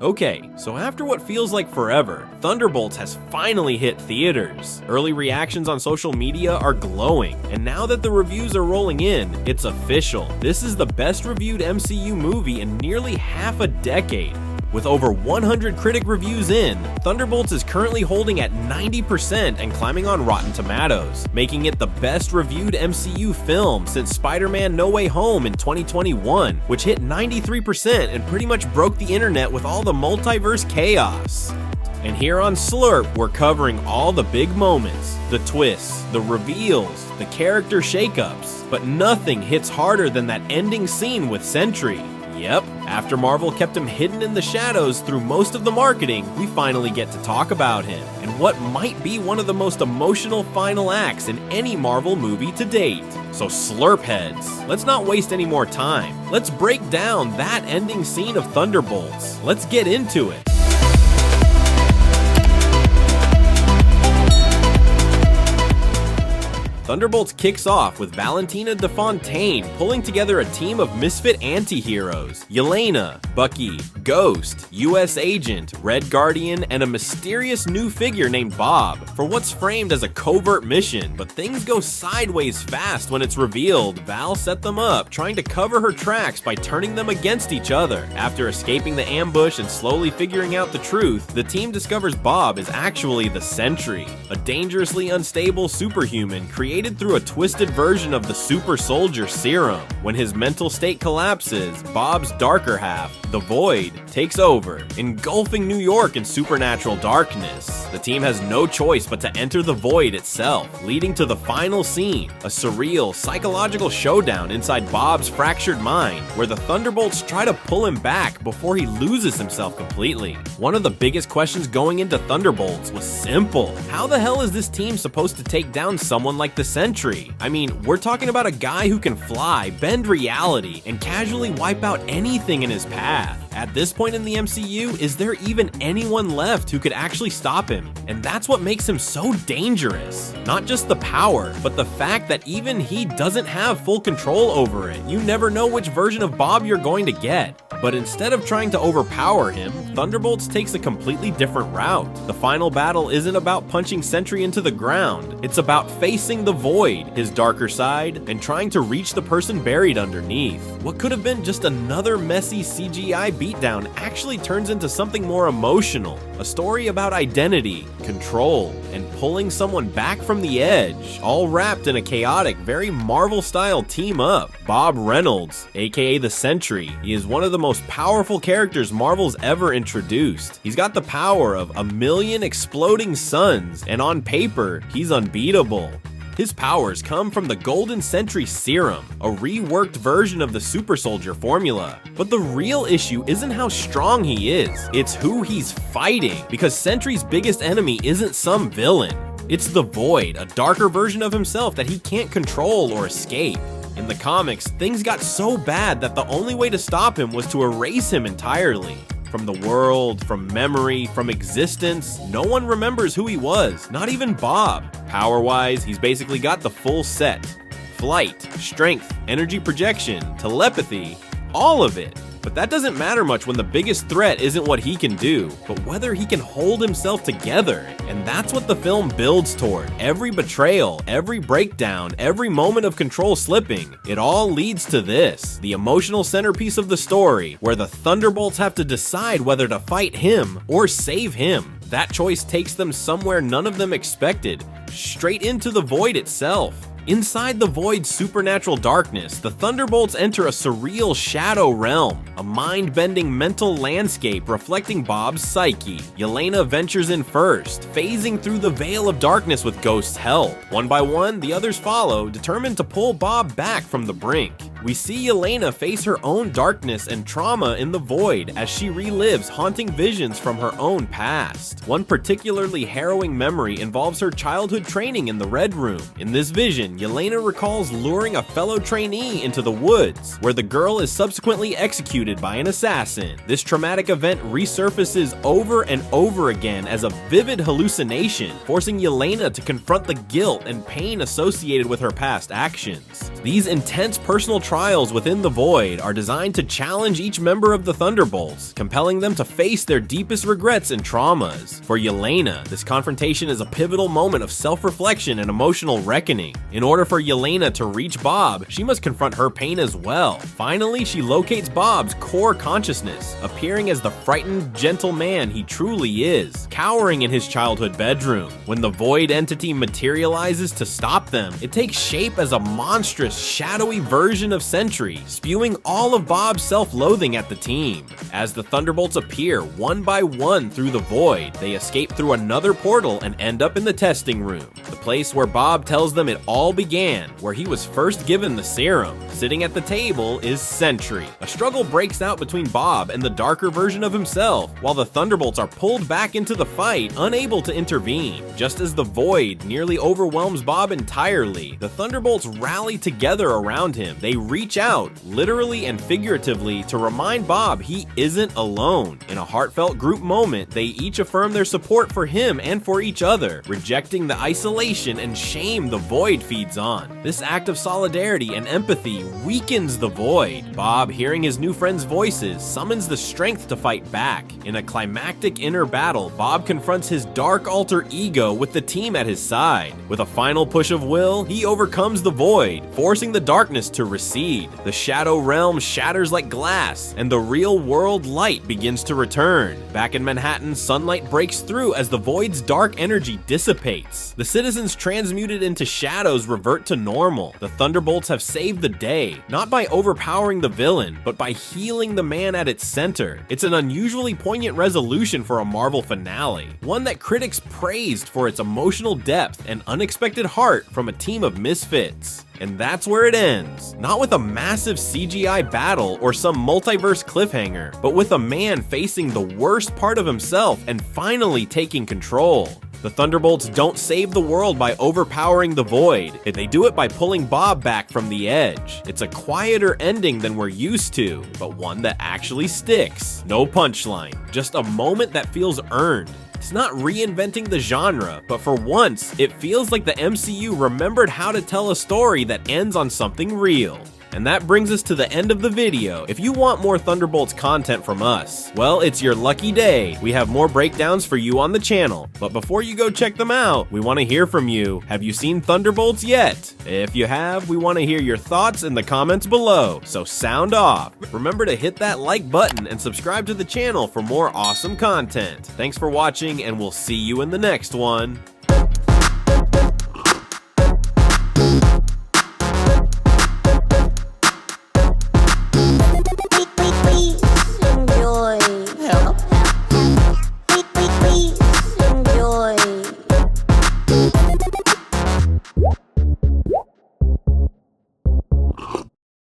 Okay, so after what feels like forever, Thunderbolts has finally hit theaters. Early reactions on social media are glowing, and now that the reviews are rolling in, it's official. This is the best reviewed MCU movie in nearly half a decade. With over 100 critic reviews in, Thunderbolts is currently holding at 90% and climbing on Rotten Tomatoes, making it the best reviewed MCU film since Spider-Man No Way Home in 2021, which hit 93% and pretty much broke the internet with all the multiverse chaos. And here on SLUURP, we're covering all the big moments, the twists, the reveals, the character shakeups, but nothing hits harder than that ending scene with Sentry. Yep, after Marvel kept him hidden in the shadows through most of the marketing, we finally get to talk about him, and what might be one of the most emotional final acts in any Marvel movie to date. So SLUURP heads, let's not waste any more time. Let's break down that ending scene of Thunderbolts. Let's get into it. Thunderbolts kicks off with Valentina de Fontaine pulling together a team of misfit anti-heroes: Yelena, Bucky, Ghost, US Agent, Red Guardian, and a mysterious new figure named Bob, for what's framed as a covert mission, but things go sideways fast when it's revealed Val set them up, trying to cover her tracks by turning them against each other. After escaping the ambush and slowly figuring out the truth, the team discovers Bob is actually the Sentry, a dangerously unstable superhuman created through a twisted version of the super soldier serum. When his mental state collapses, Bob's darker half, the Void, takes over, engulfing New York in supernatural darkness. The team has no choice but to enter the Void itself, leading to the final scene, a surreal, psychological showdown inside Bob's fractured mind, where the Thunderbolts try to pull him back before he loses himself completely. One of the biggest questions going into Thunderbolts was simple: how the hell is this team supposed to take down someone like the Sentry? I mean, we're talking about a guy who can fly, bend reality, and casually wipe out anything in his path. At this point in the MCU, is there even anyone left who could actually stop him? And that's what makes him so dangerous. Not just the power, but the fact that even he doesn't have full control over it. You never know which version of Bob you're going to get. But instead of trying to overpower him, Thunderbolts takes a completely different route. The final battle isn't about punching Sentry into the ground. It's about facing the Void, his darker side, and trying to reach the person buried underneath. What could have been just another messy CGI beatdown actually turns into something more emotional. A story about identity, control, and pulling someone back from the edge, all wrapped in a chaotic, very Marvel-style team-up. Bob Reynolds, aka the Sentry, he is one of the most powerful characters Marvel's ever introduced. He's got the power of 1,000,000 exploding suns, and on paper, he's unbeatable. His powers come from the Golden Sentry Serum, a reworked version of the super soldier formula. But the real issue isn't how strong he is, it's who he's fighting, because Sentry's biggest enemy isn't some villain. It's the Void, a darker version of himself that he can't control or escape. In the comics, things got so bad that the only way to stop him was to erase him entirely. From the world, from memory, from existence, no one remembers who he was, not even Bob. Power-wise, he's basically got the full set. Flight, strength, energy projection, telepathy, all of it. But that doesn't matter much when the biggest threat isn't what he can do, but whether he can hold himself together. And that's what the film builds toward. Every betrayal, every breakdown, every moment of control slipping, it all leads to this, the emotional centerpiece of the story, where the Thunderbolts have to decide whether to fight him or save him. That choice takes them somewhere none of them expected, straight into the Void itself. Inside the Void's supernatural darkness, the Thunderbolts enter a surreal shadow realm, a mind-bending mental landscape reflecting Bob's psyche. Yelena ventures in first, phasing through the veil of darkness with Ghost's help. One by one, the others follow, determined to pull Bob back from the brink. We see Yelena face her own darkness and trauma in the Void as she relives haunting visions from her own past. One particularly harrowing memory involves her childhood training in the Red Room. In this vision, Yelena recalls luring a fellow trainee into the woods, where the girl is subsequently executed by an assassin. This traumatic event resurfaces over and over again as a vivid hallucination, forcing Yelena to confront the guilt and pain associated with her past actions. These intense personal trials within the Void are designed to challenge each member of the Thunderbolts, compelling them to face their deepest regrets and traumas. For Yelena, this confrontation is a pivotal moment of self-reflection and emotional reckoning. In order for Yelena to reach Bob, she must confront her pain as well. Finally, she locates Bob's core consciousness, appearing as the frightened, gentle man he truly is, cowering in his childhood bedroom. When the Void entity materializes to stop them, it takes shape as a monstrous, shadowy version of Sentry, spewing all of Bob's self-loathing at the team. As the Thunderbolts appear one by one through the Void, they escape through another portal and end up in the testing room, the place where Bob tells them it all began, where he was first given the serum. Sitting at the table is Sentry. A struggle breaks out between Bob and the darker version of himself, while the Thunderbolts are pulled back into the fight, unable to intervene. Just as the Void nearly overwhelms Bob entirely, the Thunderbolts rally together around him. They reach out, literally and figuratively, to remind Bob he isn't alone. In a heartfelt group moment, they each affirm their support for him and for each other, rejecting the isolation and shame the Void feeds on. This act of solidarity and empathy weakens the Void. Bob, hearing his new friends' voices, summons the strength to fight back. In a climactic inner battle, Bob confronts his dark alter ego with the team at his side. With a final push of will, he overcomes the Void, forcing the darkness to recede. The Shadow Realm shatters like glass, and the real world light begins to return. Back in Manhattan, sunlight breaks through as the Void's dark energy dissipates. The citizens transmuted into shadows revert to normal. The Thunderbolts have saved the day, not by overpowering the villain, but by healing the man at its center. It's an unusually poignant resolution for a Marvel finale, one that critics praised for its emotional depth and unexpected heart from a team of misfits. And that's where it ends. Not with a massive CGI battle or some multiverse cliffhanger, but with a man facing the worst part of himself and finally taking control. The Thunderbolts don't save the world by overpowering the Void. They do it by pulling Bob back from the edge. It's a quieter ending than we're used to, but one that actually sticks. No punchline, just a moment that feels earned. It's not reinventing the genre, but for once, it feels like the MCU remembered how to tell a story that ends on something real. And that brings us to the end of the video. If you want more Thunderbolts content from us, well, it's your lucky day. We have more breakdowns for you on the channel. But before you go check them out, we want to hear from you. Have you seen Thunderbolts yet? If you have, we want to hear your thoughts in the comments below. So sound off. Remember to hit that like button and subscribe to the channel for more awesome content. Thanks for watching, and we'll see you in the next one.